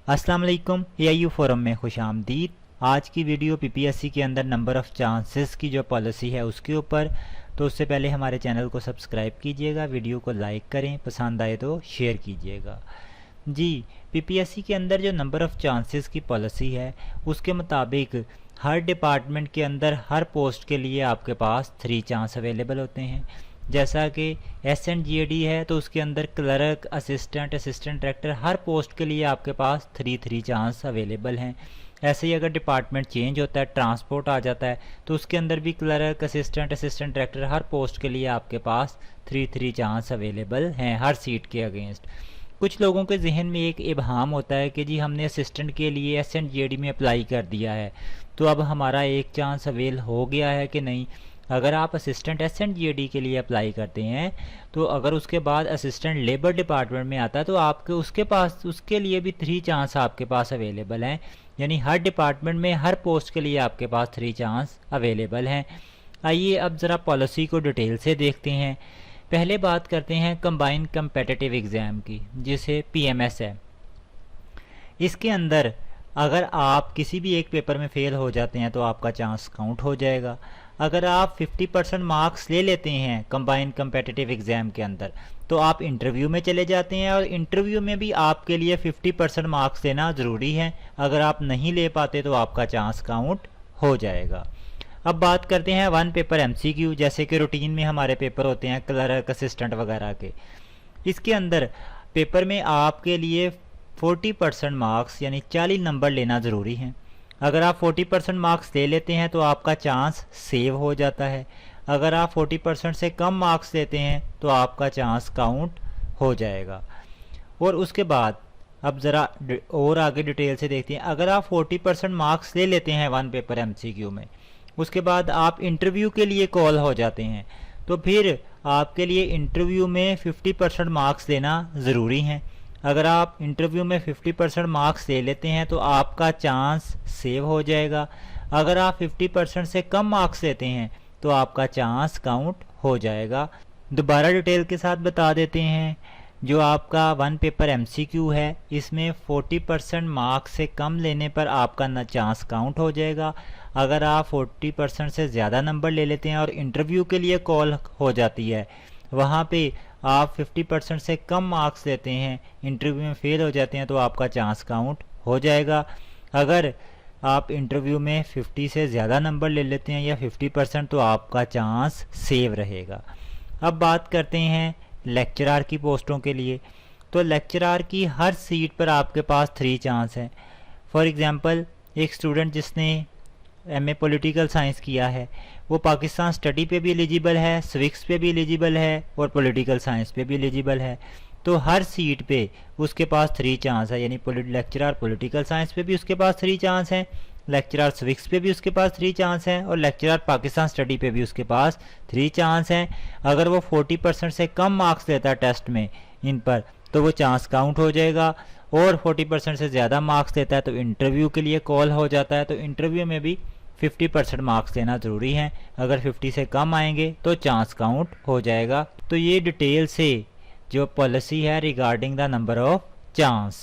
अस्सलाम वालेकुम, AIU forum में खुश आमदीद। आज की वीडियो PPSC के अंदर नंबर ऑफ़ चांसेस की जो पॉलिसी है उसके ऊपर। तो उससे पहले हमारे चैनल को सब्सक्राइब कीजिएगा, वीडियो को लाइक करें, पसंद आए तो शेयर कीजिएगा। जी, PPSC के अंदर जो नंबर ऑफ़ चांसेस की पॉलिसी है उसके मुताबिक हर डिपार्टमेंट के अंदर हर पोस्ट के लिए आपके पास 3 चांस अवेलेबल होते हैं। जैसा कि SNGAD है तो उसके अंदर क्लर्क, असिस्टेंट डायरेक्टर हर पोस्ट के लिए आपके पास 3 चांस अवेलेबल हैं। ऐसे ही अगर डिपार्टमेंट चेंज होता है, ट्रांसपोर्ट आ जाता है, तो उसके अंदर भी क्लर्क, असिस्टेंट डायरेक्टर हर पोस्ट के लिए आपके पास 3 चांस अवेलेबल हैं हर सीट के अगेंस्ट। कुछ लोगों के जहन में एक इबहाम होता है कि जी हमने असिस्टेंट के लिए SNGAD में अप्लाई कर दिया है तो अब हमारा एक चांस अवेल हो गया है कि नहीं। अगर आप असिस्टेंट SNGAD के लिए अप्लाई करते हैं तो अगर उसके बाद असिस्टेंट लेबर डिपार्टमेंट में आता है तो आपके उसके लिए भी 3 चांस आपके पास अवेलेबल हैं। यानी हर डिपार्टमेंट में हर पोस्ट के लिए आपके पास 3 चांस अवेलेबल हैं। आइए अब ज़रा पॉलिसी को डिटेल से देखते हैं। पहले बात करते हैं कंबाइंड कम्पिटिटिव एग्ज़ाम की, जिसे PMS है। इसके अंदर अगर आप किसी भी एक पेपर में फ़ेल हो जाते हैं तो आपका चांस काउंट हो जाएगा। अगर आप 50% मार्क्स ले लेते हैं कंबाइंड कम्पिटिटिव एग्ज़ाम के अंदर तो आप इंटरव्यू में चले जाते हैं और इंटरव्यू में भी आपके लिए 50% मार्क्स लेना ज़रूरी है। अगर आप नहीं ले पाते तो आपका चांस काउंट हो जाएगा। अब बात करते हैं वन पेपर MCQ, जैसे कि रूटीन में हमारे पेपर होते हैं क्लर्क, असिस्टेंट वगैरह के। इसके अंदर पेपर में आपके लिए 40% मार्क्स यानी 40 नंबर लेना ज़रूरी है। अगर आप 40% मार्क्स ले लेते हैं तो आपका चांस सेव हो जाता है। अगर आप 40% से कम मार्क्स लेते हैं तो आपका चांस काउंट हो जाएगा। और उसके बाद अब ज़रा और आगे डिटेल से देखते हैं। अगर आप 40% मार्क्स ले लेते हैं वन पेपर MCQ में, उसके बाद आप इंटरव्यू के लिए कॉल हो जाते हैं तो फिर आपके लिए इंटरव्यू में 50% मार्क्स लेना ज़रूरी है। अगर आप इंटरव्यू में 50% मार्क्स ले लेते हैं तो आपका चांस सेव हो जाएगा। अगर आप 50% से कम मार्क्स लेते हैं तो आपका चांस काउंट हो जाएगा। दोबारा डिटेल के साथ बता देते हैं। जो आपका वन पेपर MCQ है इसमें 40% मार्क्स से कम लेने पर आपका न चांस काउंट हो जाएगा। अगर आप 40% से ज़्यादा नंबर ले लेते हैं और इंटरव्यू के लिए कॉल हो जाती है, वहाँ पे आप 50% से कम मार्क्स लेते हैं, इंटरव्यू में फ़ेल हो जाते हैं तो आपका चांस काउंट हो जाएगा। अगर आप इंटरव्यू में 50 से ज़्यादा नंबर ले लेते हैं या 50% तो आपका चांस सेव रहेगा। अब बात करते हैं लेक्चरार की पोस्टों के लिए। तो लेक्चरार की हर सीट पर आपके पास 3 चांस हैं। फॉर एग्ज़ाम्पल एक स्टूडेंट जिसने MA पॉलिटिकल साइंस किया है वो पाकिस्तान स्टडी पे भी एलिजिबल है, स्विक्स पे भी एलिजिबल है और पॉलिटिकल साइंस पे भी एलिजिबल है। तो हर सीट पे उसके पास 3 चांस है। यानी लेक्चरार पॉलिटिकल साइंस पे भी उसके पास 3 चांस हैं, लेक्चरार स्विक्स पे भी उसके पास 3 चांस हैं और लेक्चरार पाकिस्तान स्टडी पे भी उसके पास 3 चांस हैं। अगर वो 40% से कम मार्क्स लेता है टेस्ट में इन पर तो वो चांस काउंट हो जाएगा। और 40% से ज़्यादा मार्क्स लेता है तो इंटरव्यू के लिए कॉल हो जाता है। तो इंटरव्यू में भी 50% मार्क्स लेना ज़रूरी है। अगर 50 से कम आएंगे तो चांस काउंट हो जाएगा। तो ये डिटेल से जो पॉलिसी है regarding the number of chance.